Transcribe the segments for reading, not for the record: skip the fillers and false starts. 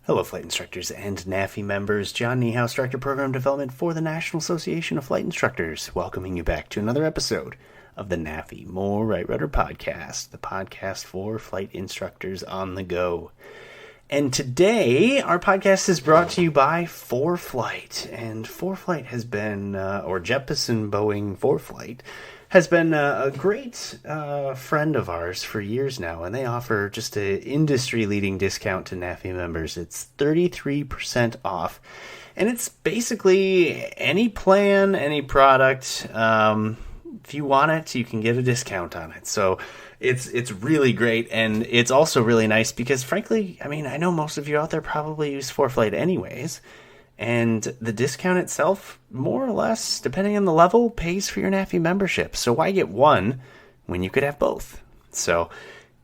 Hello, flight instructors and NAFI members. John Niehaus, Director of Program Development for the National Association of Flight Instructors, welcoming you back to another episode of the NAFI More Right Rudder Podcast, the podcast for flight instructors on the go. And today, our podcast is brought to you by 4Flight. And 4Flight has been, or Jeppesen Boeing 4Flight, has been a great friend of ours for years now, and they offer just an industry-leading discount to NAFI members. It's 33% off, and it's basically any plan, any product. If you want it, you can get a discount on it. So it's really great, and it's also really nice because, frankly, I mean, I know most of you out there probably use 4Flight anyways. And the discount itself, more or less, depending on the level, pays for your NAFI membership. So why get one when you could have both? So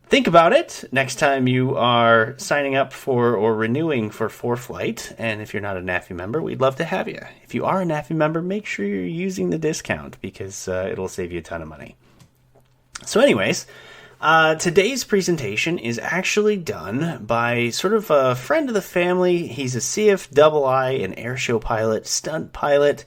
think about it next time you are signing up for or renewing for 4Flight. And if you're not a NAFI member, we'd love to have you. If you are a NAFI member, make sure you're using the discount because it'll save you a ton of money. So anyways, today's presentation is actually done by sort of a friend of the family. He's a CFII, an airshow pilot, stunt pilot,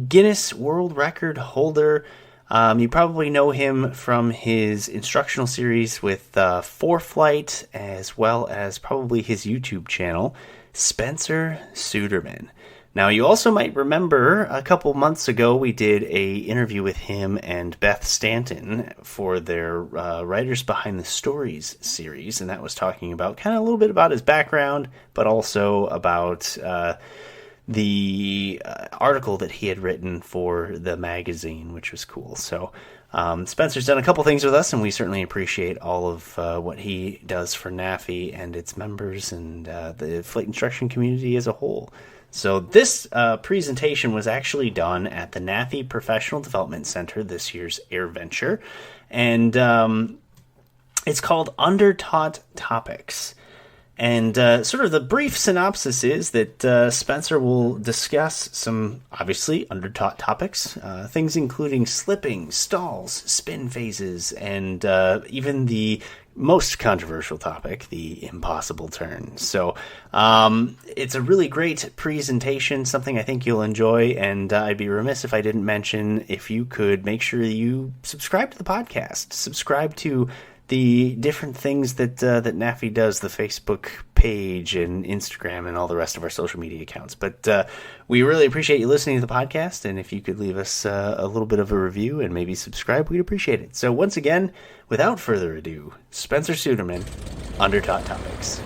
Guinness World Record holder. You probably know him from his instructional series with 4Flight, as well as probably his YouTube channel, Spencer Suderman. Now, you also might remember a couple months ago we did an interview with him and Beth Stanton for their Writers Behind the Stories series, and that was talking about kind of a little bit about his background, but also about the article that he had written for the magazine, which was cool. So Spencer's done a couple things with us, and we certainly appreciate all of what he does for NAFI and its members and the flight instruction community as a whole. So this presentation was actually done at the NAFI Professional Development Center, this year's AirVenture, and it's called Undertaught Topics. And sort of the brief synopsis is that Spencer will discuss some, obviously, undertaught topics, things including slipping, stalls, spin phases, and even the most controversial topic, the impossible turn. So it's a really great presentation, something I think you'll enjoy, and I'd be remiss if I didn't mention if you could make sure you subscribe to the podcast, subscribe to the different things that that NAFI does, the Facebook page and Instagram and all the rest of our social media accounts. But we really appreciate you listening to the podcast, and if you could leave us a little bit of a review and maybe subscribe, we'd appreciate it. So once again, without further ado, Spencer Suderman, Undertaught Topics.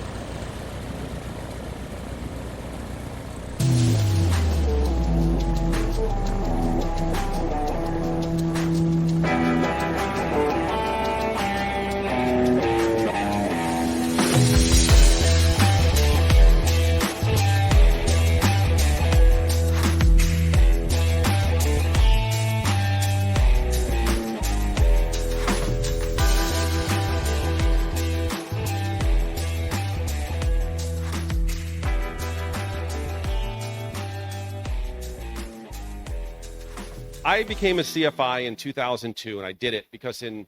I became a CFI in 2002, and I did it because in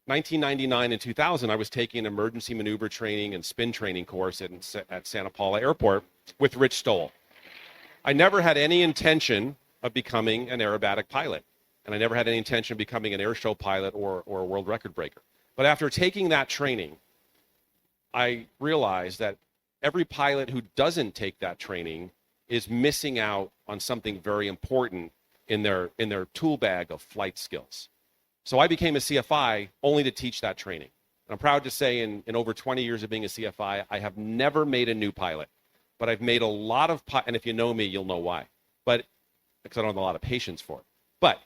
1999 and 2000, I was taking an emergency maneuver training and spin training course at Santa Paula Airport with Rich Stoll. I never had any intention of becoming an aerobatic pilot, and I never had any intention of becoming an airshow pilot or a world record breaker. But after taking that training, I realized that every pilot who doesn't take that training is missing out on something very important in their tool bag of flight skills. So I became a CFI only to teach that training. And I'm proud to say in over 20 years of being a CFI, I have never made a new pilot, but I've made a lot of, and if you know me, you'll know why, but because I don't have a lot of patience for it. But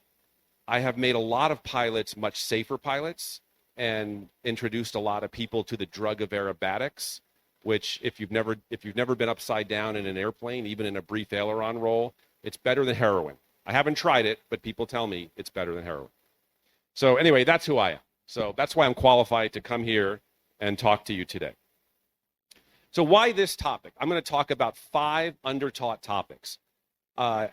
I have made a lot of pilots much safer pilots and introduced a lot of people to the drug of aerobatics, which if you've never been upside down in an airplane, even in a brief aileron roll, it's better than heroin. I haven't tried it, but people tell me it's better than heroin. So anyway, that's who I am. So that's why I'm qualified to come here and talk to you today. So why this topic? I'm going to talk about 5 undertaught topics. I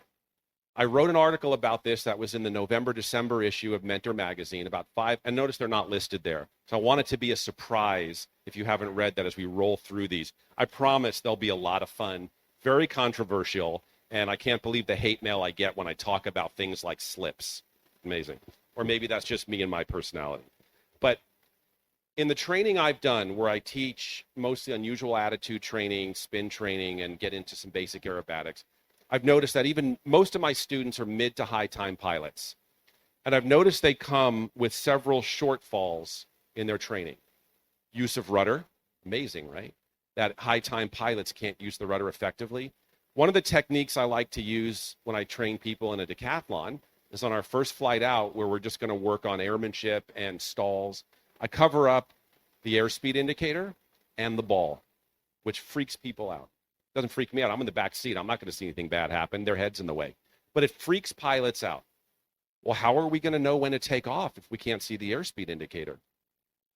I wrote an article about this that was in the November-December issue of Mentor magazine, about 5, and notice they're not listed there. So I want it to be a surprise if you haven't read that as we roll through these. I promise they'll be a lot of fun, very controversial, and I can't believe the hate mail I get when I talk about things like slips. Amazing. Or maybe that's just me and my personality. But in the training I've done, where I teach mostly unusual attitude training, spin training, and get into some basic aerobatics, I've noticed that even most of my students are mid to high time pilots. And I've noticed they come with several shortfalls in their training. Use of rudder, amazing, right? That high time pilots can't use the rudder effectively. One of the techniques I like to use when I train people in a decathlon is on our first flight out, where we're just going to work on airmanship and stalls. I cover up the airspeed indicator and the ball, which freaks people out. Doesn't freak me out. I'm in the back seat. I'm not going to see anything bad happen. Their head's in the way. But it freaks pilots out. Well, how are we going to know when to take off if we can't see the airspeed indicator?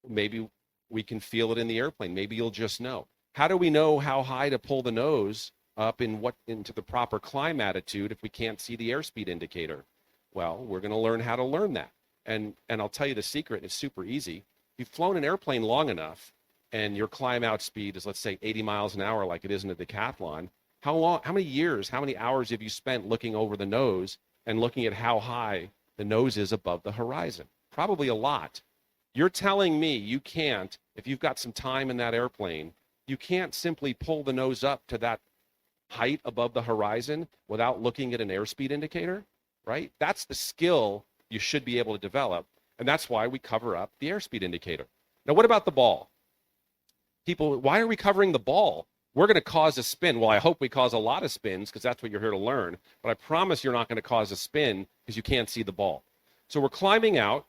Maybe we can feel it in the airplane. Maybe you'll just know. How do we know how high to pull the nose up into the proper climb attitude if we can't see the airspeed indicator? Well, we're going to learn how to learn that. And I'll tell you the secret. It's super easy. You've flown an airplane long enough, and your climb out speed is, let's say, 80 miles an hour like it is in a decathlon. How many years, how many hours have you spent looking over the nose and looking at how high the nose is above the horizon? Probably a lot. You're telling me you can't, if you've got some time in that airplane, you can't simply pull the nose up to that height above the horizon without looking at an airspeed indicator, right? That's the skill you should be able to develop, and that's why we cover up the airspeed indicator. Now, what about the ball? People, why are we covering the ball? We're going to cause a spin. Well, I hope we cause a lot of spins, because that's what you're here to learn. But I promise you're not going to cause a spin because you can't see the ball. So we're climbing out,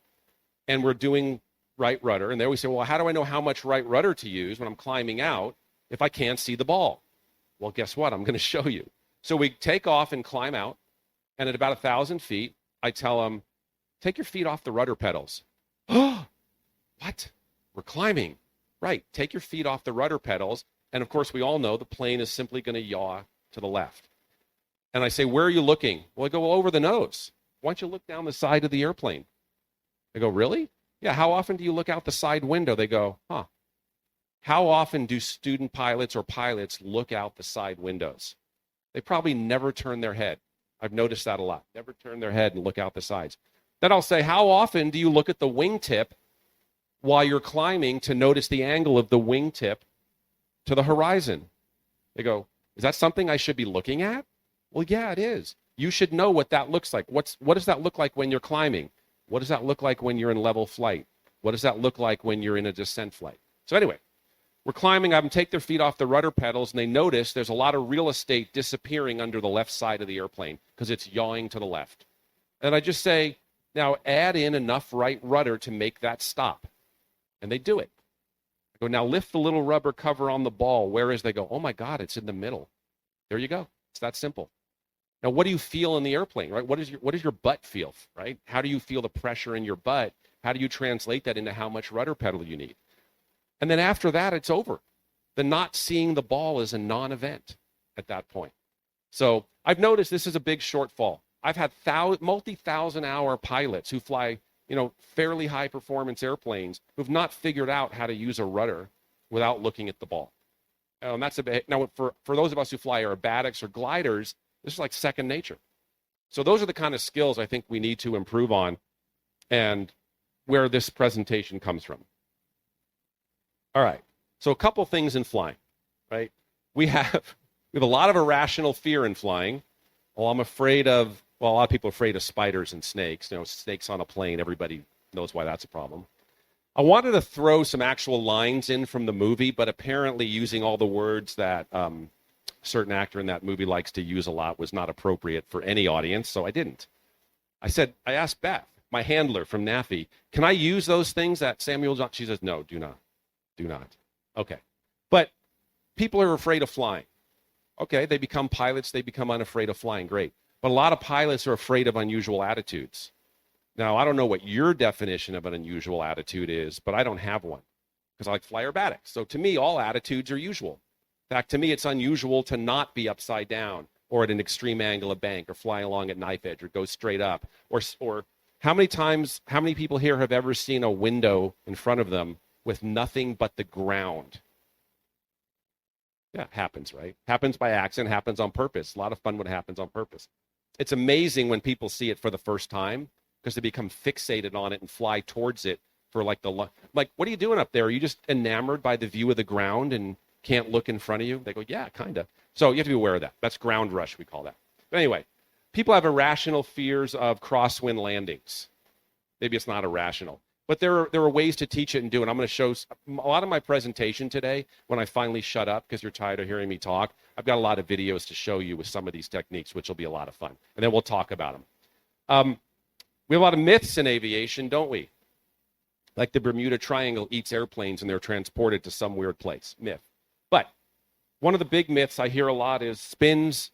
and we're doing right rudder. And there we say, well, how do I know how much right rudder to use when I'm climbing out if I can't see the ball? Well, guess what? I'm going to show you. So we take off and climb out. And at about 1,000 feet, I tell them, take your feet off the rudder pedals. Oh, what? We're climbing. Right, take your feet off the rudder pedals, and of course we all know the plane is simply going to yaw to the left. And I say, where are you looking? Well, I go, well, over the nose. Why don't you look down the side of the airplane? I go, really? Yeah, how often do you look out the side window? They go, huh. How often do student pilots or pilots look out the side windows? They probably never turn their head. I've noticed that a lot. Never turn their head and look out the sides. Then I'll say, how often do you look at the wingtip while you're climbing to notice the angle of the wingtip to the horizon? They go, is that something I should be looking at? Well, yeah, it is. You should know what that looks like. What does that look like when you're climbing? What does that look like when you're in level flight? What does that look like when you're in a descent flight? So anyway, we're climbing. I have them take their feet off the rudder pedals, and they notice there's a lot of real estate disappearing under the left side of the airplane because it's yawing to the left. And I just say, now add in enough right rudder to make that stop. And they do it. I go, now lift the little rubber cover on the ball. Where is? They go, oh my God, it's in the middle. There you go. It's that simple. Now, what do you feel in the airplane, right? What does your butt feel, right? How do you feel the pressure in your butt? How do you translate that into how much rudder pedal you need? And then after that, it's over. The not seeing the ball is a non-event at that point. So I've noticed this is a big shortfall. I've had multi-thousand-hour pilots who fly, fairly high-performance airplanes who've not figured out how to use a rudder without looking at the ball. And that's a bit. Now, for those of us who fly aerobatics or gliders, this is like second nature. So those are the kind of skills I think we need to improve on, and where this presentation comes from. All right. So a couple things in flying, right? We have a lot of irrational fear in flying. Well, I'm afraid of. Well, a lot of people are afraid of spiders and snakes. Snakes on a plane, everybody knows why that's a problem. I wanted to throw some actual lines in from the movie, but apparently using all the words that a certain actor in that movie likes to use a lot was not appropriate for any audience, so I didn't. I asked Beth, my handler from NAFI, can I use those things that Samuel Johnson? She says, no, do not. Do not. Okay. But people are afraid of flying. Okay, they become pilots, they become unafraid of flying, great. But a lot of pilots are afraid of unusual attitudes. Now, I don't know what your definition of an unusual attitude is, but I don't have one because I like to fly aerobatics. So to me, all attitudes are usual. In fact, to me, it's unusual to not be upside down or at an extreme angle of bank, or fly along at knife edge, or go straight up, or how many people here have ever seen a window in front of them with nothing but the ground? Yeah, happens, right? Happens by accident, happens on purpose. A lot of fun when it happens on purpose. It's amazing when people see it for the first time because they become fixated on it and fly towards it for like what are you doing up there? Are you just enamored by the view of the ground and can't look in front of you? They go, yeah, kind of. So you have to be aware of that. That's ground rush, we call that. But anyway, people have irrational fears of crosswind landings. Maybe it's not irrational. But there are ways to teach it and do it. I'm going to show a lot of my presentation today when I finally shut up because you're tired of hearing me talk. I've got a lot of videos to show you with some of these techniques, which will be a lot of fun. And then we'll talk about them. We have a lot of myths in aviation, don't we? Like the Bermuda Triangle eats airplanes and they're transported to some weird place. Myth. But one of the big myths I hear a lot is spins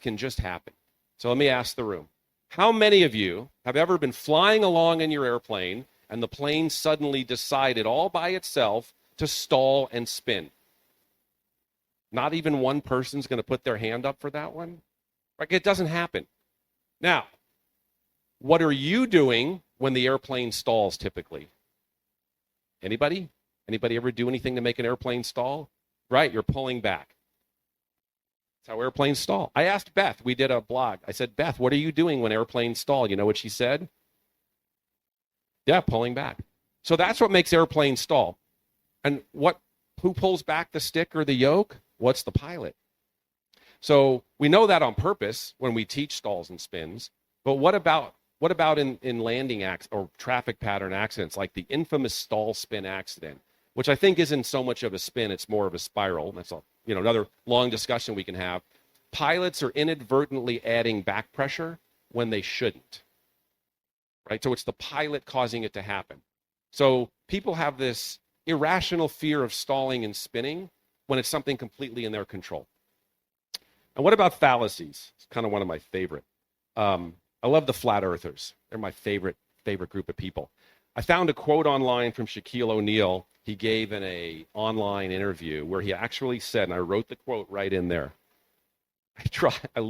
can just happen. So let me ask the room. How many of you have ever been flying along in your airplane and the plane suddenly decided all by itself to stall and spin? Not even one person's going to put their hand up for that one? Like, it doesn't happen. Now, what are you doing when the airplane stalls typically? Anybody? Anybody ever do anything to make an airplane stall? Right, you're pulling back. That's how airplanes stall. I asked Beth, we did a blog. I said, Beth, what are you doing when airplanes stall? You know what she said? Yeah, pulling back. So that's what makes airplanes stall. And who pulls back the stick or the yoke? What's the pilot? So we know that on purpose when we teach stalls and spins. But what about in landing or traffic pattern accidents, like the infamous stall spin accident, which I think isn't so much of a spin, it's more of a spiral. That's another long discussion we can have. Pilots are inadvertently adding back pressure when they shouldn't. Right? So it's the pilot causing it to happen. So people have this irrational fear of stalling and spinning when it's something completely in their control. And what about fallacies? It's kind of one of my favorite. I love the flat earthers. They're my favorite group of people. I found a quote online from Shaquille O'Neal. He gave in an online interview where he actually said, and I wrote the quote right in there, I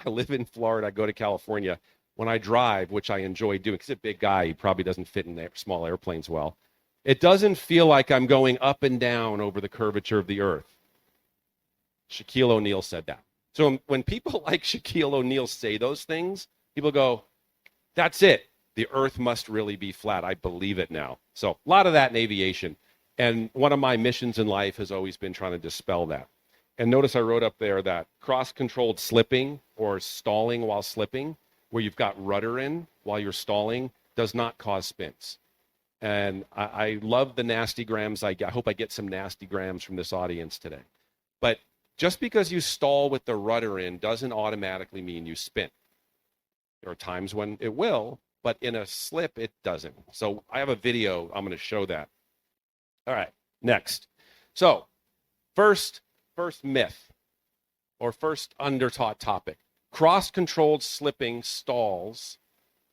live in Florida, I go to California. When I drive, which I enjoy doing, because he's a big guy, he probably doesn't fit in small airplanes well, it doesn't feel like I'm going up and down over the curvature of the earth. Shaquille O'Neal said that. So when people like Shaquille O'Neal say those things, people go, that's it. The earth must really be flat. I believe it now. So a lot of that in aviation. And one of my missions in life has always been trying to dispel that. And notice I wrote up there that cross-controlled slipping or stalling while slipping, where you've got rudder in while you're stalling, does not cause spins. And I love the nasty grams I get. I hope I get some nasty grams from this audience today. But just because you stall with the rudder in doesn't automatically mean you spin. There are times when it will, but in a slip, it doesn't. So I have a video. I'm going to show that. All right, next. So first myth or first undertaught topic. Cross-controlled slipping stalls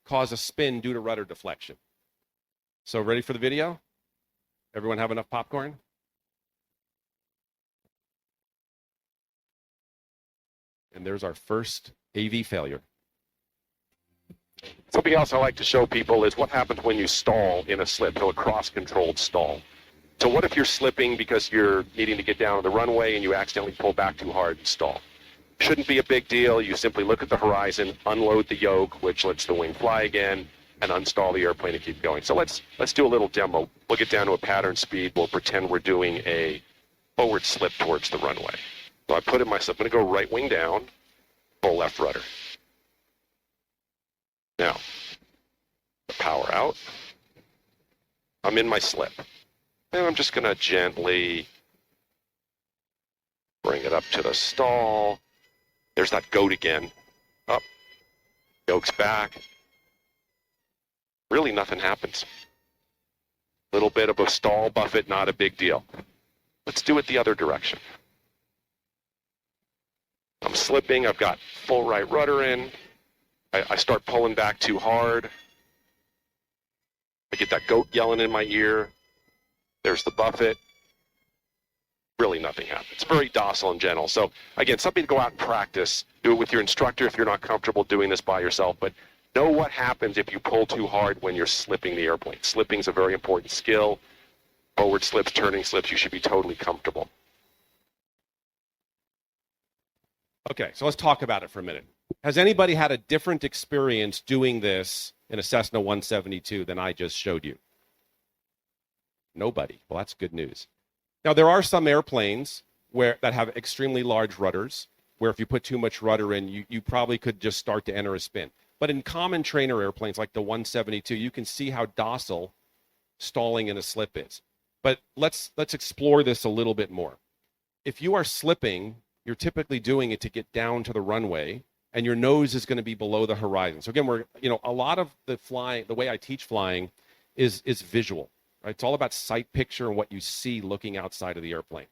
cause a spin due to rudder deflection. So ready for the video? Everyone have enough popcorn? And there's our first AV failure. Something else I like to show people is what happens when you stall in a slip, so a cross-controlled stall. So what if you're slipping because you're needing to get down on the runway and you accidentally pull back too hard and stall? Shouldn't be a big deal. You simply look at the horizon, unload the yoke, which lets the wing fly again, and unstall the airplane and keep going. So let's do a little demo. We'll get down to a pattern speed. We'll pretend we're doing a forward slip towards the runway. So I put in my slip. I'm going to go right wing down, pull left rudder. Now, power out. I'm in my slip. And I'm just going to gently bring it up to the stall. There's that goat again. Up. Yoke's back. Really nothing happens. Little bit of a stall buffet, not a big deal. Let's do it the other direction. I'm slipping. I've got full right rudder in. I start pulling back too hard. I get that goat yelling in my ear. There's the buffet. really nothing happens. It's very docile and gentle. So again, something to go out and practice. Do it with your instructor if you're not comfortable doing this by yourself, but know what happens if you pull too hard when you're slipping the airplane. Slipping is a very important skill. Forward slips, turning slips, you should be totally comfortable. Okay, so let's talk about it for a minute. Has anybody had a different experience doing this in a Cessna 172 than I just showed you? Nobody. Well, that's good news. Now, there are some airplanes that have extremely large rudders, where if you put too much rudder in, you probably could just start to enter a spin. But in common trainer airplanes like the 172, you can see how docile stalling in a slip is. But let's explore this a little bit more. If you are slipping, you're typically doing it to get down to the runway, and your nose is going to be below the horizon. So again, a lot of the way I teach flying is visual. Right? It's all about sight picture and what you see looking outside of the airplane.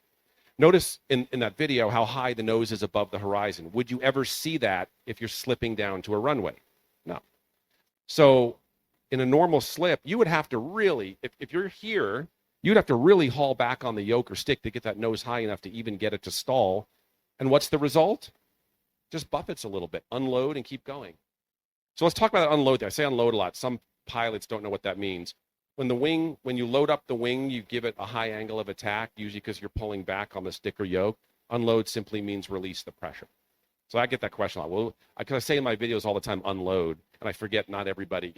Notice in that video how high the nose is above the horizon. Would you ever see that if you're slipping down to a runway? No. So in a normal slip, you would have to really, if you're here, you'd have to really haul back on the yoke or stick to get that nose high enough to even get it to stall. And what's the result? Just buffets a little bit, unload and keep going. So let's talk about that unload there. I say unload a lot. Some pilots don't know what that means. When you load up the wing, you give it a high angle of attack, usually because you're pulling back on the stick or yoke. Unload simply means release the pressure. So I get that question a lot. Well, because I say in my videos all the time, unload, and I forget not everybody,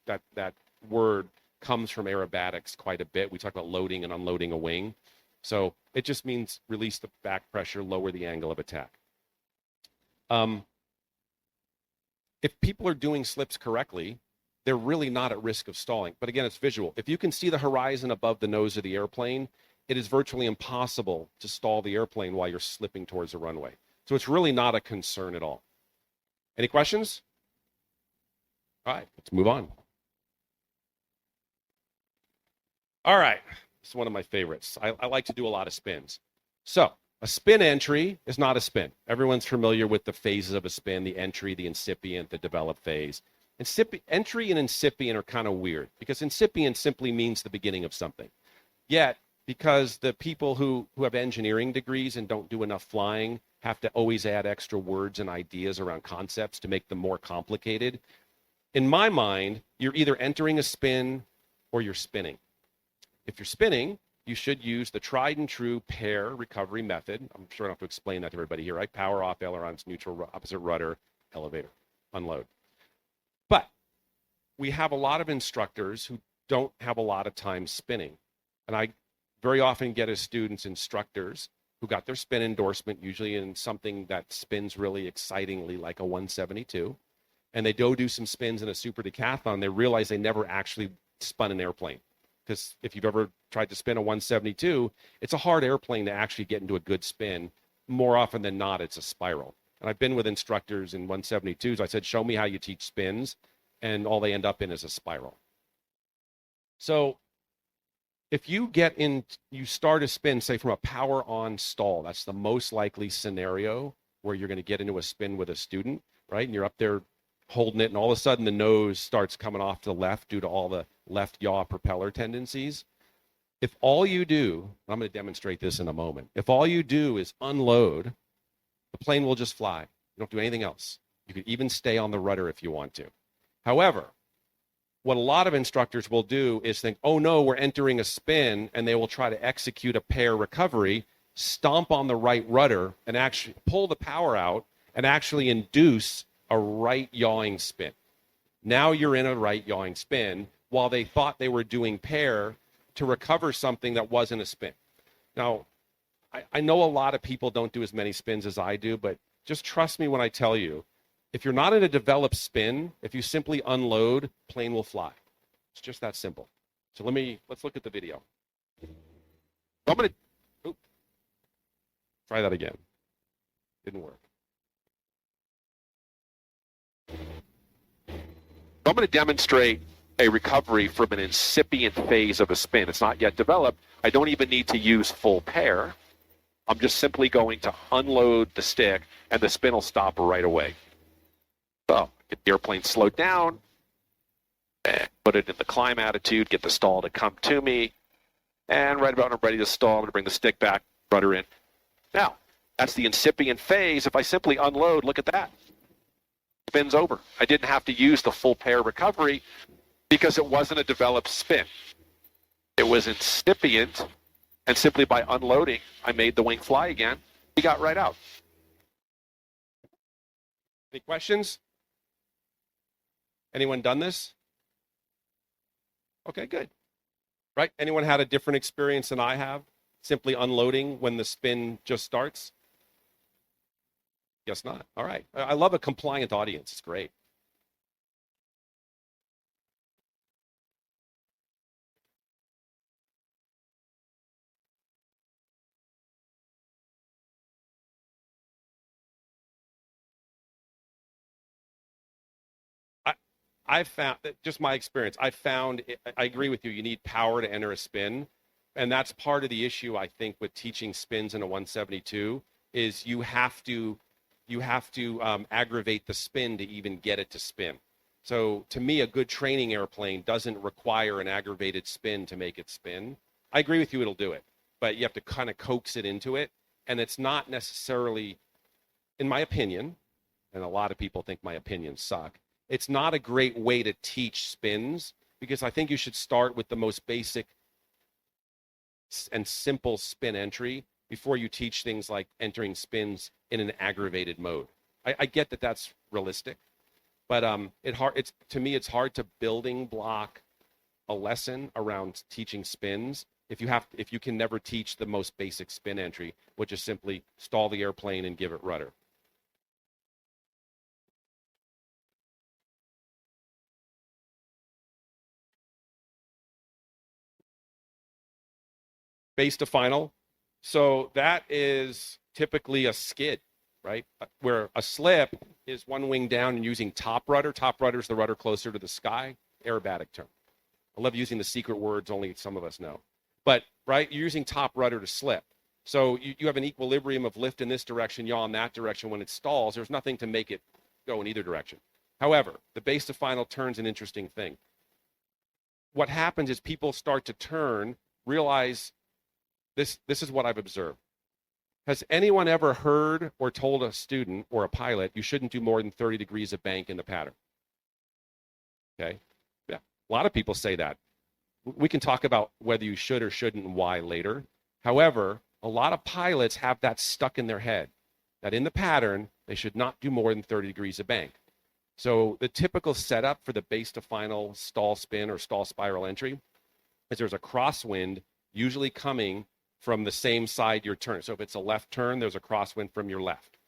that word comes from aerobatics quite a bit. We talk about loading and unloading a wing. So it just means release the back pressure, lower the angle of attack. If people are doing slips correctly, they're really not at risk of stalling. But again, it's visual. If you can see the horizon above the nose of the airplane, it is virtually impossible to stall the airplane while you're slipping towards the runway. So it's really not a concern at all. Any questions? All right, let's move on. All right, this is one of my favorites. I like to do a lot of spins. So a spin entry is not a spin. Everyone's familiar with the phases of a spin, the entry, the incipient, the develop phase. Entry and incipient are kind of weird because incipient simply means the beginning of something. Yet, because the people who have engineering degrees and don't do enough flying have to always add extra words and ideas around concepts to make them more complicated, in my mind, you're either entering a spin or you're spinning. If you're spinning, you should use the tried and true pair recovery method. I'm sure I don't have to explain that to everybody here, right? Power off, ailerons, neutral, opposite rudder, elevator, unload. But we have a lot of instructors who don't have a lot of time spinning. And I very often get as students instructors who got their spin endorsement, usually in something that spins really excitingly like a 172. And they do some spins in a super decathlon. They realize they never actually spun an airplane. Because if you've ever tried to spin a 172, it's a hard airplane to actually get into a good spin. More often than not, it's a spiral. And I've been with instructors in 172s. I said, show me how you teach spins. And all they end up in is a spiral. So if you you start a spin, say from a power on stall, that's the most likely scenario where you're going to get into a spin with a student, right? And you're up there holding it, and all of a sudden the nose starts coming off to the left due to all the left yaw propeller tendencies. If all you do, I'm going to demonstrate this in a moment, if all you do is unload, the plane will just fly. You don't do anything else. You could even stay on the rudder if you want to. However, what a lot of instructors will do is think, oh no, we're entering a spin, and they will try to execute a pair recovery, stomp on the right rudder, and actually pull the power out and actually induce a right yawing spin. Now you're in a right yawing spin while they thought they were doing pair to recover something that wasn't a spin. Now, I know a lot of people don't do as many spins as I do, but just trust me when I tell you, if you're not in a developed spin, if you simply unload, plane will fly. It's just that simple. So let's look at the video. I'm going to try that again. Didn't work. I'm going to demonstrate a recovery from an incipient phase of a spin. It's not yet developed. I don't even need to use full pair. I'm just simply going to unload the stick, and the spin will stop right away. So get the airplane slowed down, and put it in the climb attitude, get the stall to come to me, and right about when I'm ready to stall, I'm going to bring the stick back, rudder in. Now, that's the incipient phase. If I simply unload, look at that. Spin's over. I didn't have to use the full pair recovery because it wasn't a developed spin. It was incipient, and simply by unloading, I made the wing fly again. He got right out. Any questions? Anyone done this? Okay, good. Right? Anyone had a different experience than I have? Simply unloading when the spin just starts? Guess not. All right. I love a compliant audience. It's great. I found that just my experience. I agree with you. You need power to enter a spin, and that's part of the issue I think with teaching spins in a 172 is you have to aggravate the spin to even get it to spin. So to me, a good training airplane doesn't require an aggravated spin to make it spin. I agree with you; it'll do it, but you have to kind of coax it into it, and it's not necessarily, in my opinion, and a lot of people think my opinions suck. It's not a great way to teach spins because I think you should start with the most basic and simple spin entry before you teach things like entering spins in an aggravated mode. I get that that's realistic, but to me it's hard to building block a lesson around teaching spins if you can never teach the most basic spin entry, which is simply stall the airplane and give it rudder. Base to final. So that is typically a skid, right? Where a slip is one wing down and using top rudder. Top rudder is the rudder closer to the sky, aerobatic term. I love using the secret words only some of us know. But, right, you're using top rudder to slip. So you have an equilibrium of lift in this direction, yaw in that direction. When it stalls, there's nothing to make it go in either direction. However, the base to final turn's an interesting thing. What happens is people start to turn, realize this is what I've observed. Has anyone ever heard or told a student or a pilot you shouldn't do more than 30 degrees of bank in the pattern? Okay. Yeah. A lot of people say that. We can talk about whether you should or shouldn't and why later. However, a lot of pilots have that stuck in their head that in the pattern, they should not do more than 30 degrees of bank. So the typical setup for the base to final stall spin or stall spiral entry is there's a crosswind usually coming from the same side you're turning. So if it's a left turn, there's a crosswind from your left.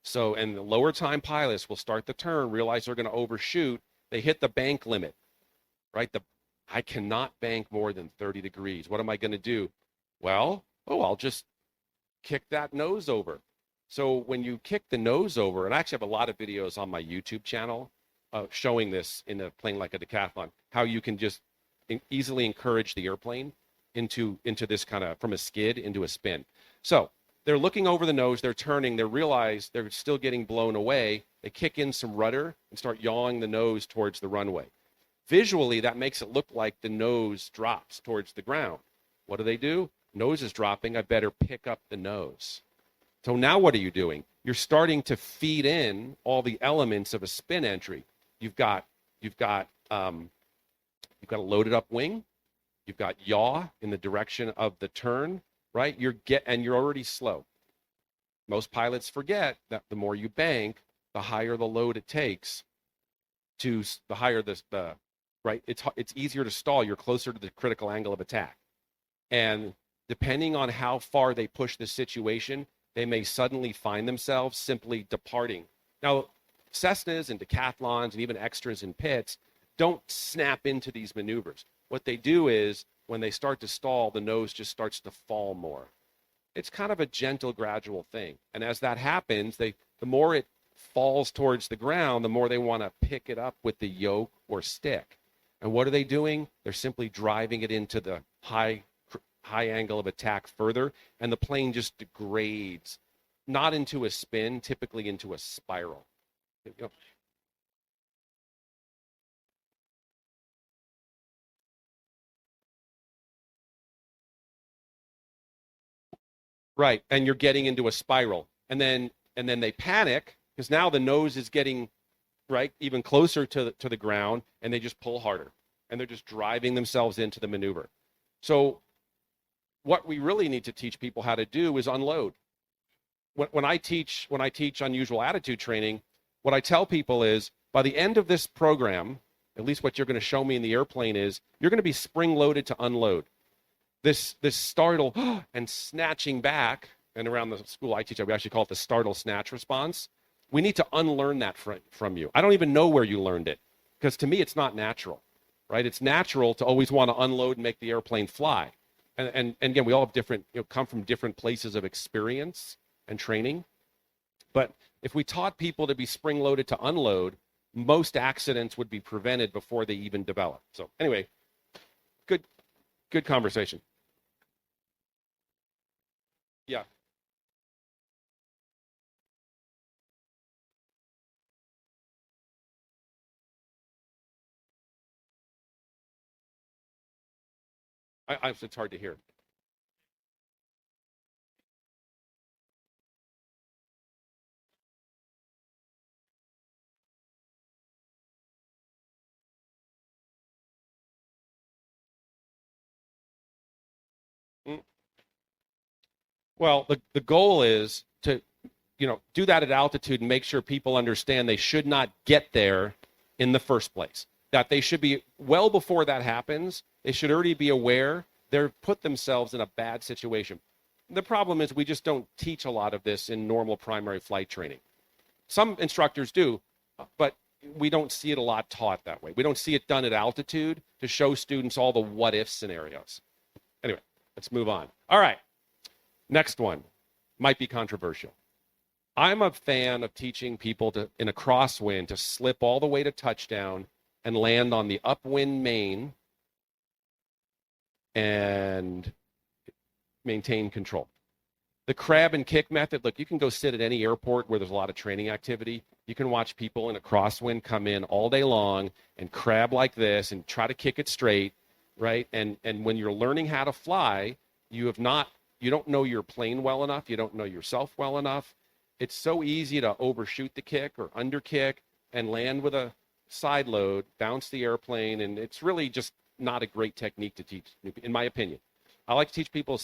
So, and the lower time pilots will start the turn, realize they're going to overshoot. They hit the bank limit, right? I cannot bank more than 30 degrees. What am I going to do? Well, I'll just kick that nose over. So when you kick the nose over, and I actually have a lot of videos on my YouTube channel showing this in a plane like a decathlon, how you can just easily encourage the airplane into this kind of from a skid into a spin. So they're looking over the nose, they're turning, they realize they're still getting blown away. They kick in some rudder and start yawing the nose towards the runway. Visually, that makes it look like the nose drops towards the ground. What do? Nose is dropping, I better pick up the nose. So now what are you doing? You're starting to feed in all the elements of a spin entry. You've got a loaded up wing. You've got yaw in the direction of the turn, right? You're already slow. Most pilots forget that the more you bank, the higher the load it takes to the higher the right. It's easier to stall. You're closer to the critical angle of attack. And depending on how far they push the situation, they may suddenly find themselves simply departing. Now, Cessnas and decathlons and even extras in pits don't snap into these maneuvers. What they do is when they start to stall, the nose just starts to fall more. It's kind of a gentle, gradual thing. And as that happens, the more it falls towards the ground, the more they want to pick it up with the yoke or stick. And what are they doing? They're simply driving it into the high angle of attack further, and the plane just degrades, not into a spin, typically into a spiral. You know, Right, and you're getting into a spiral. And then they panic because now the nose is getting, right, even closer to the ground, and they just pull harder. And they're just driving themselves into the maneuver. So what we really need to teach people how to do is unload. When I teach unusual attitude training, what I tell people is, by the end of this program, at least what you're going to show me in the airplane is, you're going to be spring-loaded to unload. This startle and snatching back, and around the school I teach, we actually call it the startle snatch response. We need to unlearn that from you. I don't even know where you learned it, because to me it's not natural, right? It's natural to always want to unload and make the airplane fly. And again, we all have different, come from different places of experience and training. But if we taught people to be spring-loaded to unload, most accidents would be prevented before they even develop. So anyway, good conversation. Yeah. It's hard to hear. Mm. Well, the goal is to, do that at altitude and make sure people understand they should not get there in the first place. That they should be, well before that happens, they should already be aware they've put themselves in a bad situation. The problem is we just don't teach a lot of this in normal primary flight training. Some instructors do, but we don't see it a lot taught that way. We don't see it done at altitude to show students all the what-if scenarios. Anyway, let's move on. All right, next one might be controversial. I'm a fan of teaching people to, in a crosswind, to slip all the way to touchdown and land on the upwind main and maintain control. The crab and kick method, look, you can go sit at any airport where there's a lot of training activity. You can watch people in a crosswind come in all day long and crab like this and try to kick it straight, right? And when you're learning how to fly, you don't know your plane well enough. You don't know yourself well enough. It's so easy to overshoot the kick or underkick and land with a side load, bounce the airplane, and it's really just not a great technique to teach, in my opinion. I like to teach people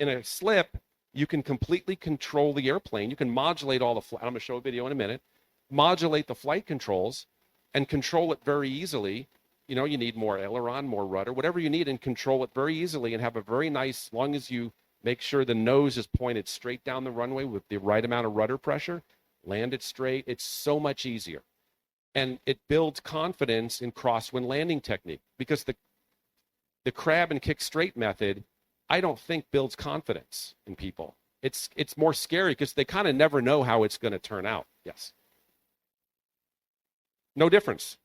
in a slip, you can completely control the airplane. You can modulate all the flight. I'm going to show a video in a minute. Modulate the flight controls and control it very easily. You need more aileron, more rudder, whatever you need, and control it very easily and have a very nice, as long as you make sure the nose is pointed straight down the runway with the right amount of rudder pressure, land it straight. It's so much easier. And it builds confidence in crosswind landing technique, because the crab and kick straight method, I don't think builds confidence in people. It's more scary because they kind of never know how it's going to turn out. Yes. No difference.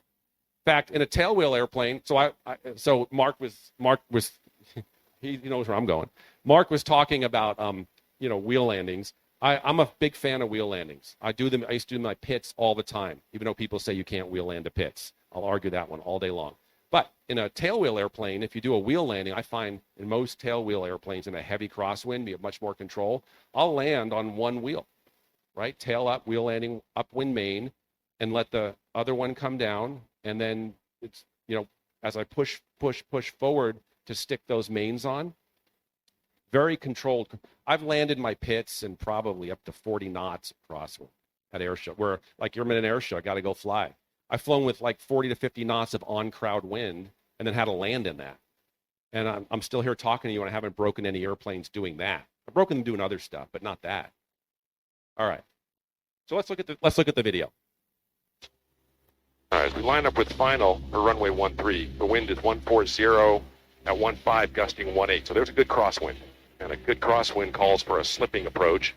In fact, in a tailwheel airplane, so Mark was he knows where I'm going. Mark was talking about wheel landings. I'm a big fan of wheel landings. I do them. I used to do my pits all the time, even though people say you can't wheel land to pits. I'll argue that one all day long. But in a tailwheel airplane, if you do a wheel landing, I find in most tailwheel airplanes in a heavy crosswind, you have much more control. I'll land on one wheel, right? Tail up, wheel landing, upwind main, and let the other one come down. And then it's, as I push forward to stick those mains on, very controlled. I've landed my pits in probably up to 40 knots crosswind at air show, where like you're in an air show, I got to go fly. I've flown with like 40 to 50 knots of on-crowd wind and then had to land in that. And I'm still here talking to you, and I haven't broken any airplanes doing that. I've broken them doing other stuff, but not that. All right. So let's look at the video. All right, as we line up with final for runway 13, the wind is 140 at 15, gusting 18. So there's a good crosswind. And a good crosswind calls for a slipping approach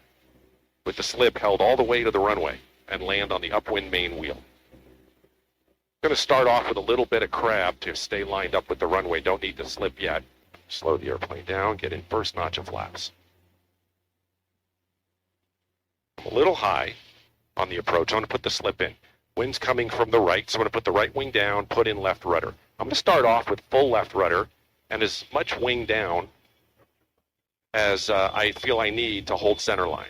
with the slip held all the way to the runway and land on the upwind main wheel. I'm going to start off with a little bit of crab to stay lined up with the runway. Don't need to slip yet. Slow the airplane down, get in first notch of flaps. A little high on the approach. I'm going to put the slip in. Wind's coming from the right, so I'm going to put the right wing down, put in left rudder. I'm going to start off with full left rudder and as much wing down as I feel I need to hold center line.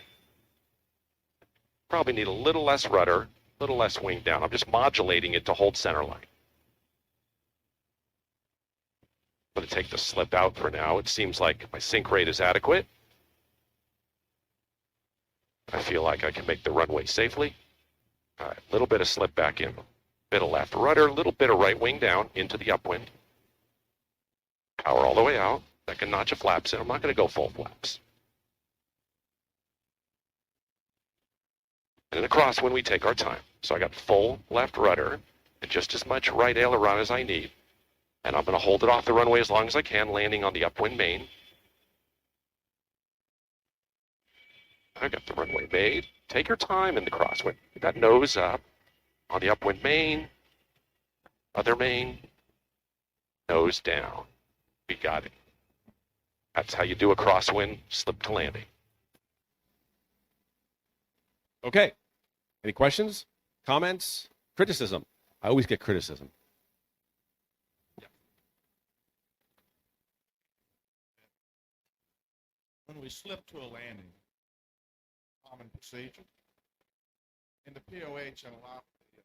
Probably need a little less rudder, a little less wing down. I'm just modulating it to hold center line. I'm going to take the slip out for now. It seems like my sink rate is adequate. I feel like I can make the runway safely. All right, a little bit of slip back in. Bit of left rudder, a little bit of right wing down into the upwind. Power all the way out. Second notch of flaps in. I'm not going to go full flaps. And in a crosswind, we take our time. So I got full left rudder and just as much right aileron as I need. And I'm going to hold it off the runway as long as I can, landing on the upwind main. I got the runway made. Take your time in the crosswind. Get that nose up on the upwind main, other main, nose down. We got it. That's how you do a crosswind slip to landing. Okay. Any questions, comments, criticism? I always get criticism. Yeah. When we slip to a landing, common procedure, in the POH and a lot of the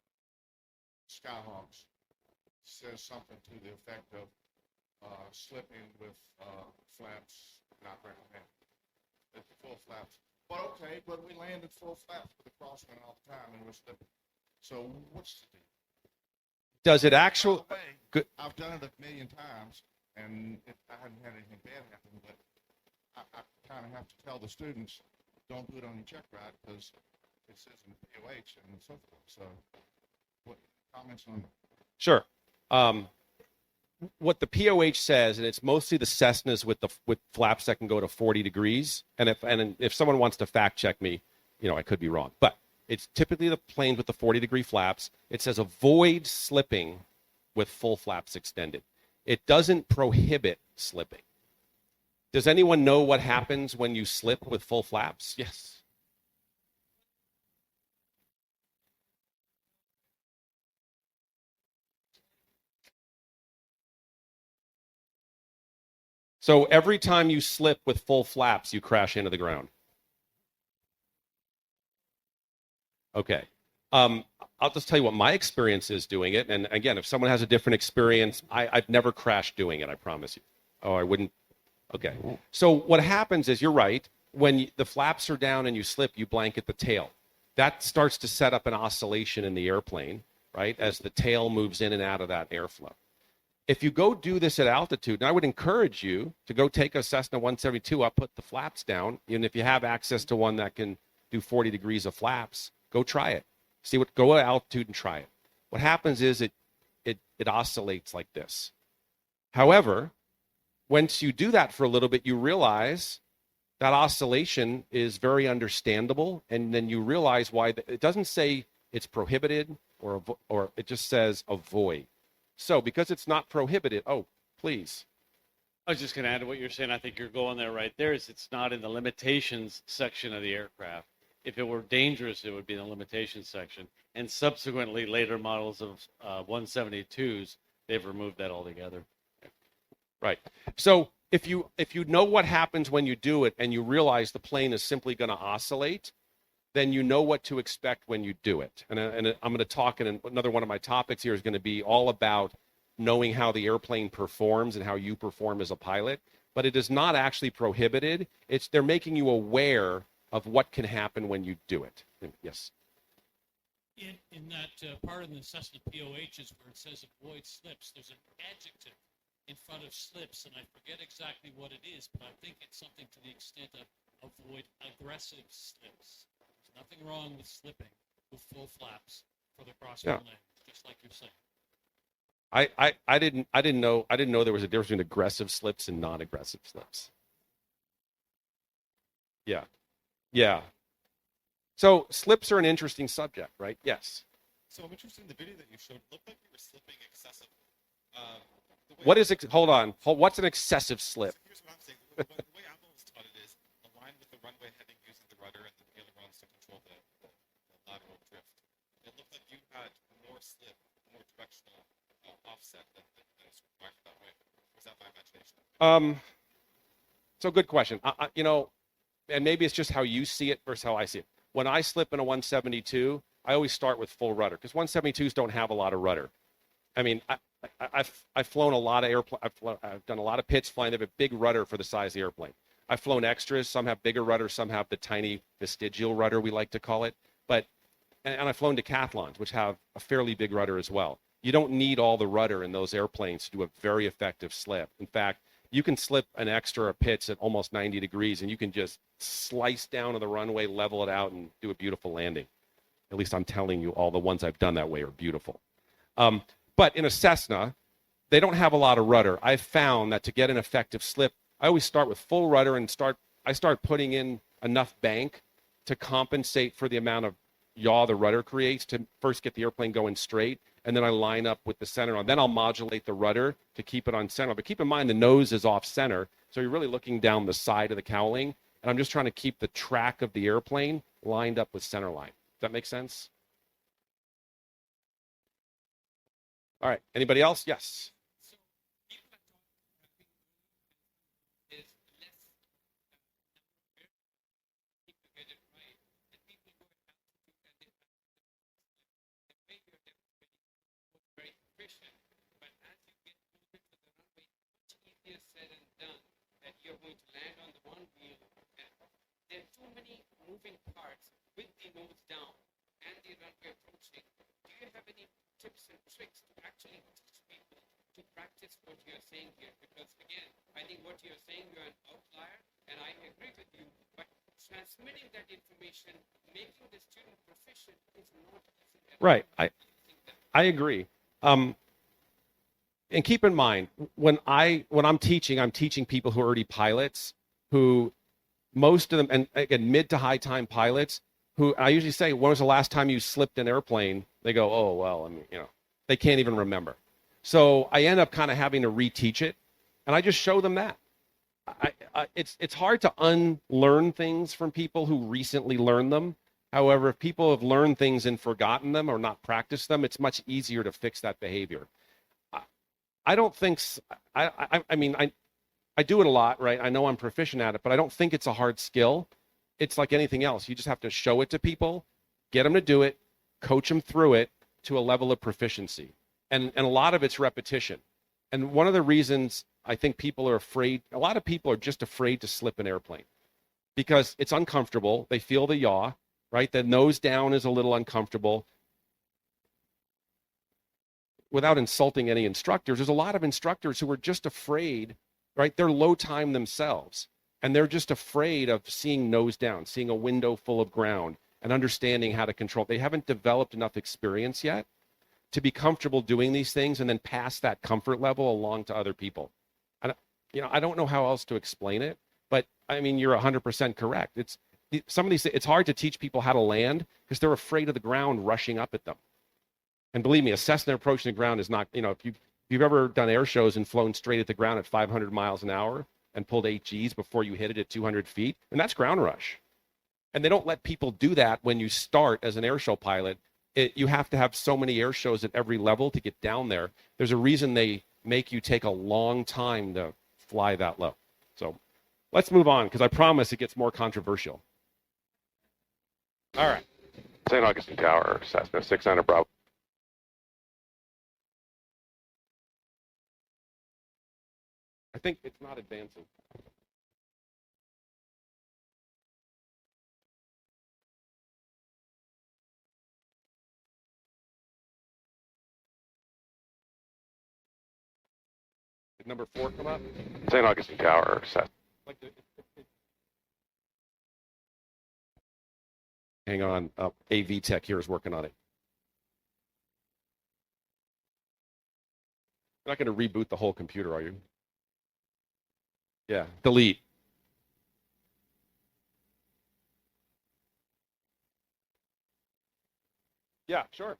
Skyhawks says something to the effect of slipping with flaps not recommended. It's the full flaps. But okay, but we landed full flaps with the crosswind all the time and we're slipping. So what's the deal? Does it actually? Good. I've done it a million times and I haven't had anything bad happen, but I kind of have to tell the students, don't do it on your check ride because it says in the POH and so forth. So what comments on that? Sure. What the POH says, and it's mostly the Cessnas with flaps that can go to 40 degrees. And if someone wants to fact check me, I could be wrong. But it's typically the planes with the 40-degree flaps. It says avoid slipping with full flaps extended. It doesn't prohibit slipping. Does anyone know what happens when you slip with full flaps? Yes. So every time you slip with full flaps, you crash into the ground. Okay. I'll just tell you what my experience is doing it. And again, if someone has a different experience, I've never crashed doing it, I promise you. Oh, I wouldn't. Okay. So what happens is, you're right. When the flaps are down and you slip, you blanket the tail. That starts to set up an oscillation in the airplane, right, as the tail moves in and out of that airflow. If you go do this at altitude, and I would encourage you to go take a Cessna 172 up, put the flaps down, and if you have access to one that can do 40 degrees of flaps, go try it. Go at altitude and try it. What happens is it oscillates like this. However, once you do that for a little bit, you realize that oscillation is very understandable, and then you realize why it doesn't say it's prohibited or it just says avoid. So because it's not prohibited, please. I was just going to add to what you're saying. I think you're going there right there. It's not in the limitations section of the aircraft. If it were dangerous, it would be in the limitations section. And subsequently, later models of 172s, they've removed that altogether. Right. So if you know what happens when you do it and you realize the plane is simply going to oscillate, then you know what to expect when you do it. And I'm going to talk in another one of my topics here is going to be all about knowing how the airplane performs and how you perform as a pilot. But it is not actually prohibited. They're making you aware of what can happen when you do it. Yes. In that part in the Cessna POHs where it says avoid slips, there's an adjective in front of slips, and I forget exactly what it is, but I think it's something to the extent of avoid aggressive slips. There's nothing wrong with slipping with full flaps for the crosswind landing, just like you're saying. I didn't know there was a difference between aggressive slips and non-aggressive slips. Yeah. Yeah. So slips are an interesting subject, right? Yes. So I'm interested in the video that you showed. It looked like you were slipping excessive. Hold on. What's an excessive slip? So here's what I'm saying. The way I've always taught it is align with the runway heading using the rudder and the ailerons to control the lateral drift. It looked like you had more slip, more directional offset than is required that way. Was that my imagination? So good question. And maybe it's just how you see it versus how I see it. When I slip in a 172, I always start with full rudder because 172s don't have a lot of rudder. I mean, I've flown a lot of airplane. I've done a lot of pits flying. They have a big rudder for the size of the airplane. I've flown extras. Some have bigger rudder. Some have the tiny vestigial rudder, we like to call it. And I've flown decathlons, which have a fairly big rudder as well. You don't need all the rudder in those airplanes to do a very effective slip. In fact, you can slip an extra or pits at almost 90 degrees, and you can just slice down to the runway, level it out, and do a beautiful landing. At least I'm telling you, all the ones I've done that way are beautiful. But in a Cessna, they don't have a lot of rudder. I've found that to get an effective slip, I always start with full rudder and I start putting in enough bank to compensate for the amount of yaw the rudder creates to first get the airplane going straight, and then I line up with the center on. Then I'll modulate the rudder to keep it on center. But keep in mind the nose is off center, so you're really looking down the side of the cowling, and I'm just trying to keep the track of the airplane lined up with center line. Does that make sense? All right. Anybody else? Yes. So people are talking is less to get it right, and people go at altitude and they maybe are demonstrating very efficient, but as you get closer to the runway, much easier said and done that you're going to land on the one wheel, and there are too many moving parts with the nose down and the runway approaching. Do you have any tips and tricks to actually teach people to practice what you're saying here? Because again, I think what you're saying, you're an outlier, and I agree with you, but transmitting that information, making the student proficient is not easy. Right. I agree. And keep in mind, when I'm teaching people who are already pilots, who most of them, and again, mid to high time pilots, who I usually say, when was the last time you slipped an airplane? They go, oh, well, I mean, they can't even remember. So I end up kind of having to reteach it, and I just show them that. It's hard to unlearn things from people who recently learned them. However, if people have learned things and forgotten them or not practiced them, it's much easier to fix that behavior. I don't think, I mean, I do it a lot, right? I know I'm proficient at it, but I don't think it's a hard skill. It's like anything else. You just have to show it to people, get them to do it, coach them through it to a level of proficiency. And a lot of it's repetition. And one of the reasons I think people are afraid, a lot of people are just afraid to slip an airplane because it's uncomfortable. They feel the yaw, right? The nose down is a little uncomfortable. Without insulting any instructors, there's a lot of instructors who are just afraid, right? They're low time themselves. And they're just afraid of seeing nose down, seeing a window full of ground, and understanding how to control. They haven't developed enough experience yet to be comfortable doing these things and then pass that comfort level along to other people. I don't know how else to explain it, but I mean, you're 100% correct. It's hard to teach people how to land because they're afraid of the ground rushing up at them. And believe me, a Cessna approaching the ground is not, if you've ever done air shows and flown straight at the ground at 500 miles an hour, and pulled 8 Gs before you hit it at 200 feet, and that's ground rush. And they don't let people do that when you start as an air show pilot. You have to have so many air shows at every level to get down there. There's a reason they make you take a long time to fly that low. So let's move on, because I promise it gets more controversial. All right. St. Augustine Tower, Cessna 600 Bravo. I think it's not advancing. Did number 4 come up? St. Augustine Tower, Cessna. Hang on. AV Tech here is working on it. You're not going to reboot the whole computer, are you? Yeah, delete. Yeah, sure.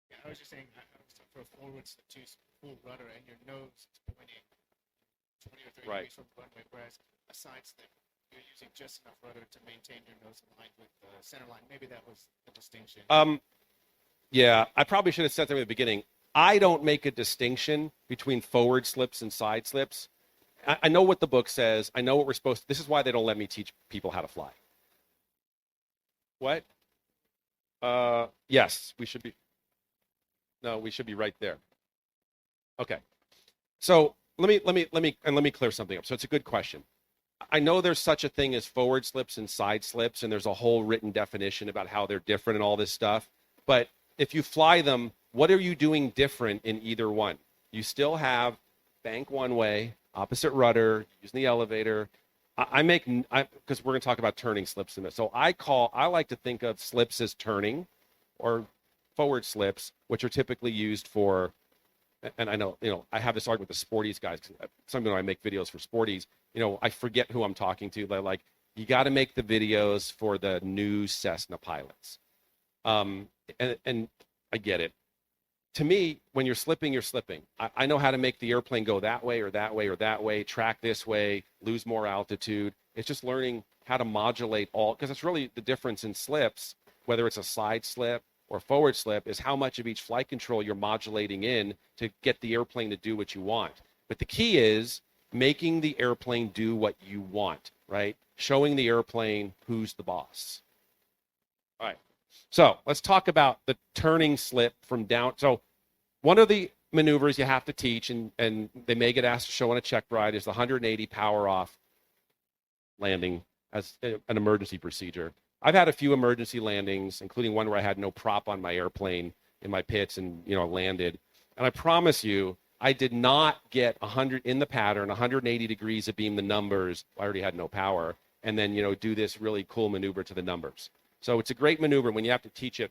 Yeah, I was just saying, for forwards to full rudder and your nose is pointing 20 or 30 Right. degrees from the runway, whereas a side slip, you're using just enough rudder to maintain your nose aligned with the center line. Maybe that was the distinction. Yeah, I probably should have said that at the beginning. I don't make a distinction between forward slips and side slips. I know what the book says. I know what we're supposed to. This is why they don't let me teach people how to fly. What? Yes, we should be. No, we should be right there. Okay. So let me clear something up. So it's a good question. I know there's such a thing as forward slips and side slips, and there's a whole written definition about how they're different and all this stuff. But if you fly them, what are you doing different in either one? You still have bank one way, opposite rudder, using the elevator. Because we're going to talk about turning slips in this. So I like to think of slips as turning, or forward slips, which are typically used for, and I know, I have this argument with the Sporties guys. Some of I make videos for Sporties. I forget who I'm talking to. They're like, you got to make the videos for the new Cessna pilots. And I get it. To me, when you're slipping, you're slipping. I know how to make the airplane go that way or that way or that way, track this way, lose more altitude. It's just learning how to modulate all, because it's really the difference in slips, whether it's a side slip or forward slip, is how much of each flight control you're modulating in to get the airplane to do what you want. But the key is making the airplane do what you want, right? Showing the airplane who's the boss. All right. So let's talk about the turning slip from down. So one of the maneuvers you have to teach, and they may get asked to show on a check ride, is the 180 power off landing as an emergency procedure. I've had a few emergency landings, including one where I had no prop on my airplane in my pits and, landed. And I promise you, I did not get 100 in the pattern, 180 degrees of beam the numbers. I already had no power. And then, do this really cool maneuver to the numbers. So it's a great maneuver when you have to teach it.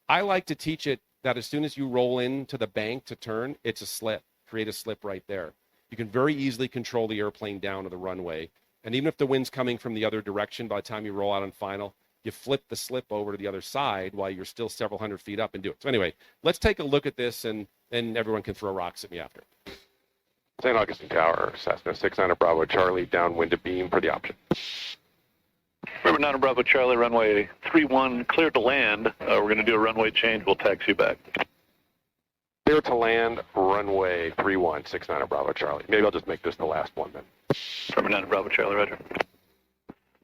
I like to teach it that as soon as you roll into the bank to turn, it's a slip. Create a slip right there. You can very easily control the airplane down to the runway. And even if the wind's coming from the other direction, by the time you roll out on final, you flip the slip over to the other side while you're still several hundred feet up and do it. So anyway, let's take a look at this, and then everyone can throw rocks at me after. St. Augustine Tower, Cessna 600 Bravo Charlie, downwind to beam for the option. River 9 Bravo Charlie, runway 31, clear to land. We're going to do a runway change. We'll taxi you back. Clear to land, runway 31, 69 Bravo Charlie. Maybe I'll just make this the last one then. River 9 Bravo Charlie, roger.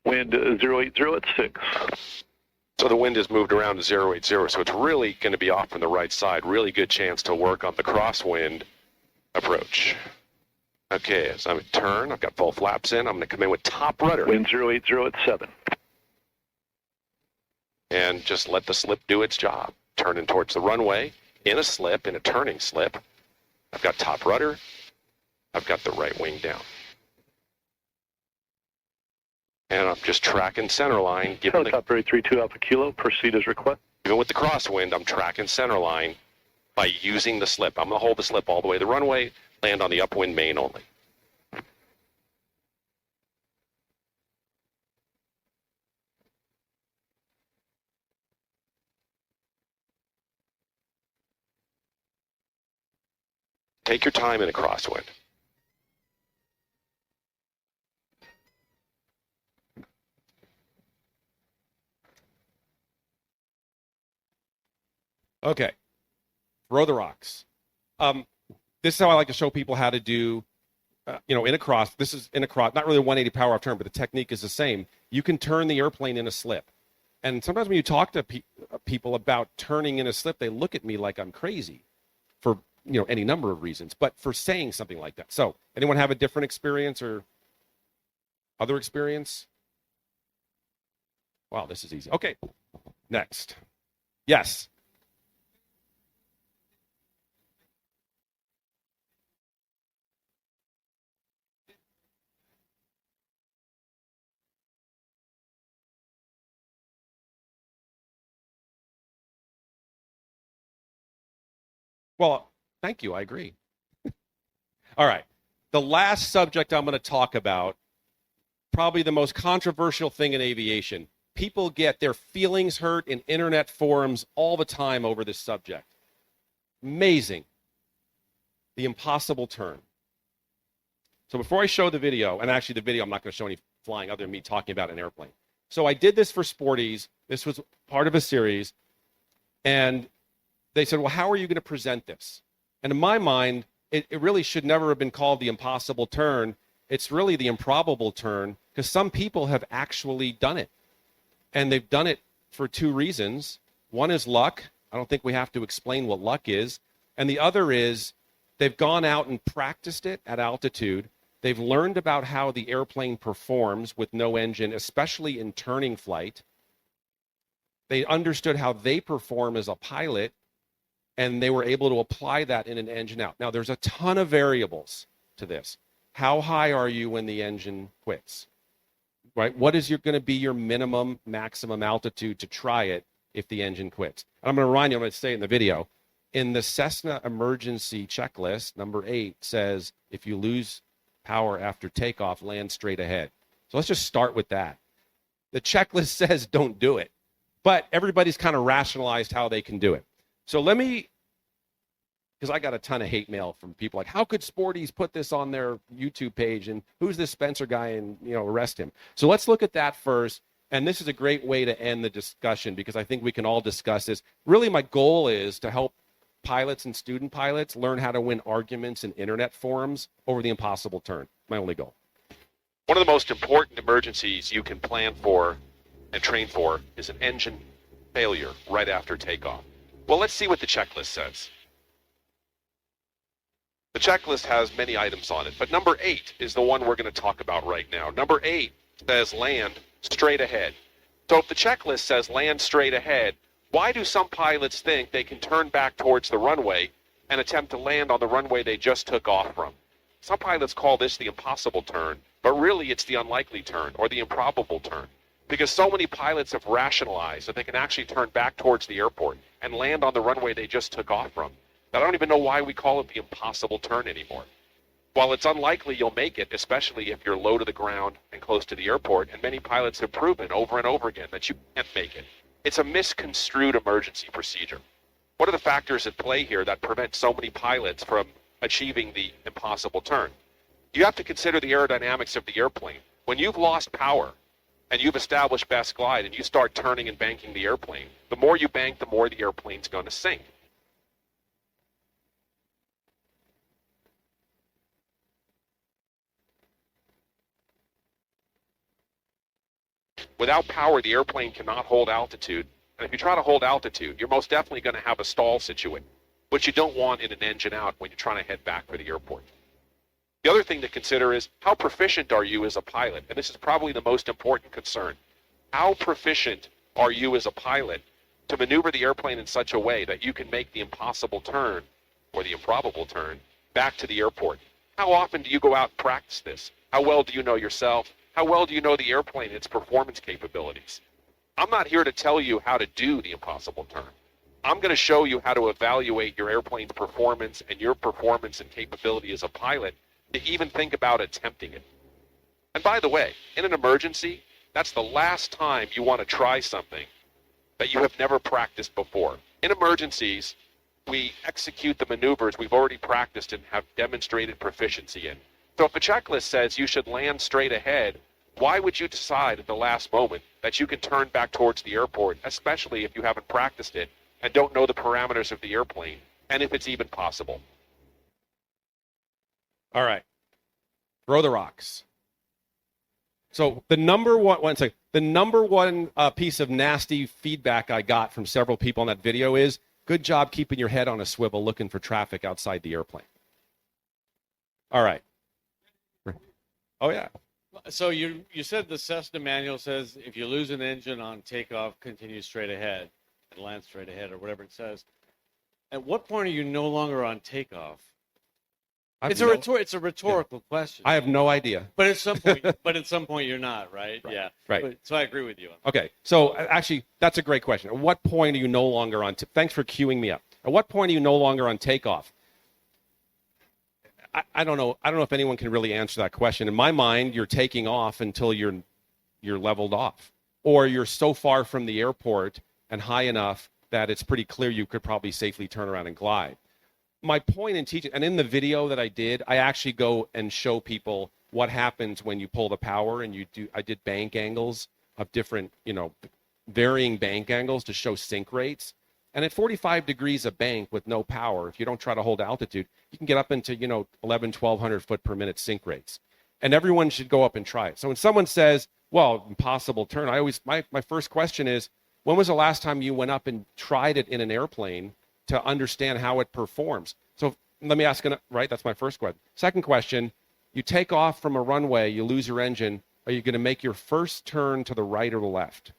Wind 080 at 6. So the wind has moved around to 080, so it's really going to be off from the right side. Really good chance to work on the crosswind approach. Okay, as I'm turn, I've got full flaps in. I'm going to come in with top rudder. Wind 080 at 7. And just let the slip do its job. Turning towards the runway, in a slip, in a turning slip. I've got top rudder. I've got the right wing down. And I'm just tracking center line. Top 32 Alpha Kilo, proceed as requested. Even with the crosswind, I'm tracking center line by using the slip. I'm going to hold the slip all the way to the runway, land on the upwind main only. Take your time in a crosswind. Okay. Throw the rocks. This is how I like to show people how to do, in a cross. This is in a cross, not really a 180 power off turn, but the technique is the same. You can turn the airplane in a slip. And sometimes when you talk to people about turning in a slip, they look at me like I'm crazy for, any number of reasons, but for saying something like that. So anyone have a different experience or other experience? Wow, this is easy. Okay, next. Yes. Well, thank you. I agree. All right. The last subject I'm going to talk about, probably the most controversial thing in aviation. People get their feelings hurt in internet forums all the time over this subject. Amazing. The impossible turn. So before I show the video, and actually the video, I'm not going to show any flying other than me talking about an airplane. So I did this for Sporties. This was part of a series. And they said, well, how are you going to present this? And in my mind, it really should never have been called the impossible turn. It's really the improbable turn, because some people have actually done it. And they've done it for two reasons. One is luck. I don't think we have to explain what luck is. And the other is they've gone out and practiced it at altitude. They've learned about how the airplane performs with no engine, especially in turning flight. They understood how they perform as a pilot, and they were able to apply that in an engine out. Now, there's a ton of variables to this. How high are you when the engine quits? Right? What is going to be your minimum, maximum altitude to try it if the engine quits? And I'm going to remind you, I'm going to say it in the video, in the Cessna emergency checklist, number 8 says, if you lose power after takeoff, land straight ahead. So let's just start with that. The checklist says don't do it, but everybody's kind of rationalized how they can do it. So let me, because I got a ton of hate mail from people like, how could Sporties put this on their YouTube page, and who's this Spencer guy, and arrest him. So let's look at that first. And this is a great way to end the discussion, because I think we can all discuss this. Really, my goal is to help pilots and student pilots learn how to win arguments in internet forums over the impossible turn. My only goal. One of the most important emergencies you can plan for and train for is an engine failure right after takeoff. Well, let's see what the checklist says. The checklist has many items on it, but number 8 is the one we're going to talk about right now. Number 8 says land straight ahead. So if the checklist says land straight ahead, why do some pilots think they can turn back towards the runway and attempt to land on the runway they just took off from? Some pilots call this the impossible turn, but really it's the unlikely turn or the improbable turn, because so many pilots have rationalized that they can actually turn back towards the airport and land on the runway they just took off from, that I don't even know why we call it the impossible turn anymore. While it's unlikely you'll make it, especially if you're low to the ground and close to the airport, and many pilots have proven over and over again that you can't make it, it's a misconstrued emergency procedure. What are the factors at play here that prevent so many pilots from achieving the impossible turn? You have to consider the aerodynamics of the airplane. When you've lost power and you've established best glide and you start turning and banking the airplane, the more you bank, the more the airplane's going to sink. Without power, the airplane cannot hold altitude. And if you try to hold altitude, you're most definitely going to have a stall situation, which you don't want in an engine out when you're trying to head back for the airport. The other thing to consider is, how proficient are you as a pilot? And this is probably the most important concern. How proficient are you as a pilot to maneuver the airplane in such a way that you can make the impossible turn or the improbable turn back to the airport? How often do you go out and practice this? How well do you know yourself? How well do you know the airplane and its performance capabilities? I'm not here to tell you how to do the impossible turn. I'm going to show you how to evaluate your airplane's performance and your performance and capability as a pilot to even think about attempting it. And by the way, in an emergency, that's the last time you want to try something that you have never practiced before. In emergencies, we execute the maneuvers we've already practiced and have demonstrated proficiency in. So if a checklist says you should land straight ahead, why would you decide at the last moment that you can turn back towards the airport, especially if you haven't practiced it and don't know the parameters of the airplane, and if it's even possible? All right. Throw the rocks. So the number one piece of nasty feedback I got from several people on that video is, good job keeping your head on a swivel looking for traffic outside the airplane. All right. Oh, yeah. So you said the Cessna manual says if you lose an engine on takeoff, continue straight ahead and land straight ahead, or whatever it says. At what point are you no longer on takeoff? It's a rhetorical question. I have no idea. But at some point you're not, right? Yeah. Right. So I agree with you. Okay. So actually, that's a great question. At what point are you no longer on? Thanks for queuing me up. At what point are you no longer on takeoff? I don't know. I don't know if anyone can really answer that question. In my mind, you're taking off until you're leveled off, or you're so far from the airport and high enough that it's pretty clear you could probably safely turn around and glide. My point in teaching, and in the video that I did, I actually go and show people what happens when you pull the power and I did bank angles of different, varying bank angles to show sink rates. And at 45 degrees of bank with no power, if you don't try to hold altitude, you can get up into, 1,100 foot per minute sink rates. And everyone should go up and try it. So when someone says, well, impossible turn, my first question is, when was the last time you went up and tried it in an airplane to understand how it performs? So let me ask, right, that's my first question. Second question, you take off from a runway, you lose your engine, are you going to make your first turn to the right or the left?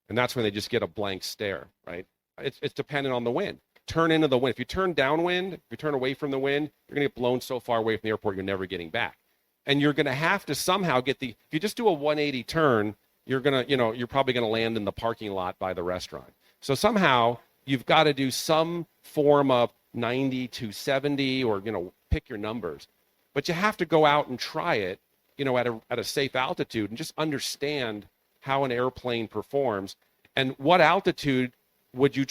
And that's when they just get a blank stare, right? It's dependent on the wind. Turn into the wind. If you turn downwind, if you turn away from the wind, you're going to get blown so far away from the airport, you're never getting back. And you're going to have to somehow if you just do a 180 turn, you're probably going to land in the parking lot by the restaurant. So somehow you've got to do some form of 90 to 70 or, pick your numbers. But you have to go out and try it, at a safe altitude and just understand how an airplane performs and what altitude would you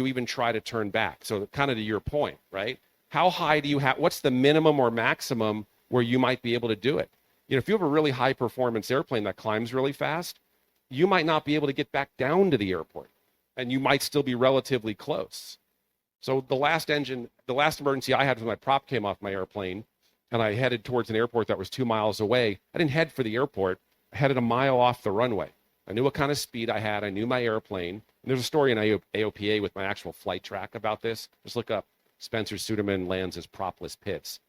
even try to turn back? So kind of to your point, right? How high do you have, what's the minimum or maximum where you might be able to do it? If you have a really high performance airplane that climbs really fast, you might not be able to get back down to the airport and you might still be relatively close. So the last emergency I had was my prop came off my airplane and I headed towards an airport that was 2 miles away. I didn't head for the airport. I headed a mile off the runway. I knew what kind of speed I had. I knew my airplane. And there's a story in AOPA with my actual flight track about this. Just look up Spencer Suderman lands his propless pits.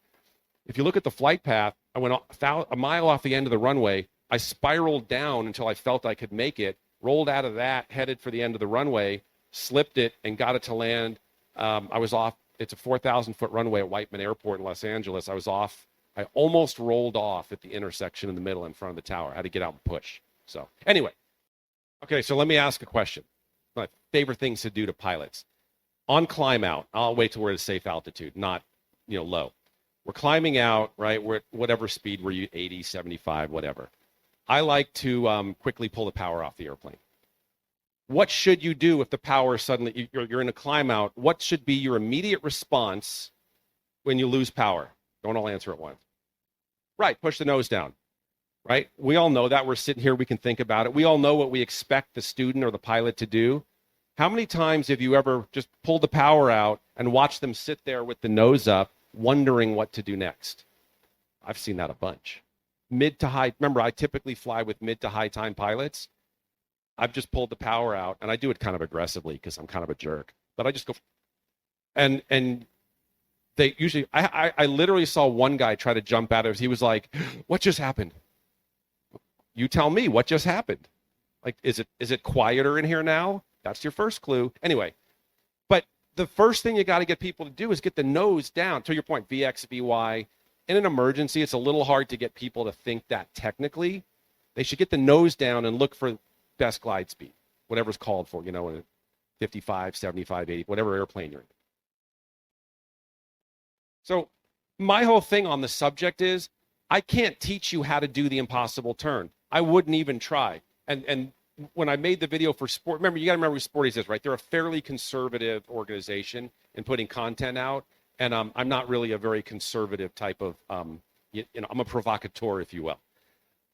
If you look at the flight path, I went a mile off the end of the runway. I spiraled down until I felt I could make it, rolled out of that, headed for the end of the runway, slipped it, and got it to land. I was off. It's a 4,000-foot runway at Whiteman Airport in Los Angeles. I was off. I almost rolled off at the intersection in the middle in front of the tower. I had to get out and push. So anyway, okay, so let me ask a question. My favorite things to do to pilots. On climb out, I'll wait till we're at a safe altitude, not low. We're climbing out, right? We're at whatever speed, we're 80, 75, whatever. I like to quickly pull the power off the airplane. What should you do if the power suddenly, you're in a climb out, what should be your immediate response when you lose power? Don't all answer at once. Right, push the nose down, right? We all know that. We're sitting here, we can think about it. We all know what we expect the student or the pilot to do. How many times have you ever just pulled the power out and watched them sit there with the nose up, wondering what to do next? I've seen that a bunch. Mid to high, remember, I typically fly with mid to high time pilots. I've just pulled the power out, and I do it kind of aggressively because I'm kind of a jerk. But I just go, and they usually, I literally saw one guy try to jump out of it. He was like, what just happened? You tell me, what just happened? Like, is it quieter in here now? That's your first clue. Anyway, but the first thing you got to get people to do is get the nose down. To your point, VX, VY. In an emergency, it's a little hard to get people to think that technically. They should get the nose down and look for best glide speed, whatever's called for, 55, 75, 80, whatever airplane you're in. So my whole thing on the subject is I can't teach you how to do the impossible turn. I wouldn't even try. And when I made the video for Sport, remember, you got to remember who Sporty is, right? They're a fairly conservative organization in putting content out. And I'm not really a very conservative type of, I'm a provocateur, if you will.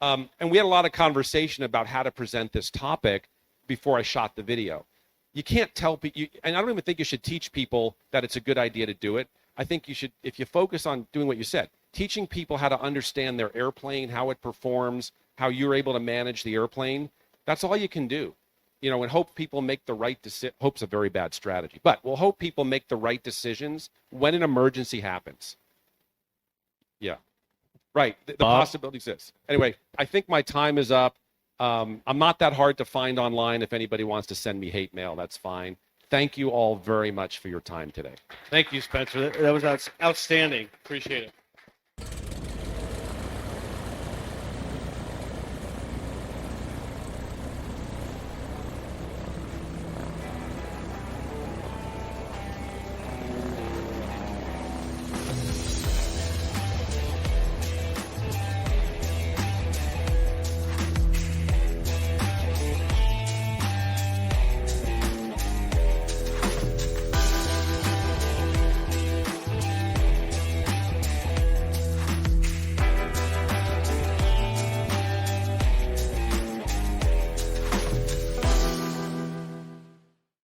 And we had a lot of conversation about how to present this topic before I shot the video. You can't tell people, and I don't even think you should teach people that it's a good idea to do it. I think you should, if you focus on doing what you said, teaching people how to understand their airplane, how it performs, how you're able to manage the airplane, that's all you can do. And hope people make the right decision. Hope's a very bad strategy, but we'll hope people make the right decisions when an emergency happens. Yeah, right. The possibility exists. Anyway, I think my time is up. I'm not that hard to find online. If anybody wants to send me hate mail, that's fine. Thank you all very much for your time today. Thank you, Spencer. That was outstanding. Appreciate it.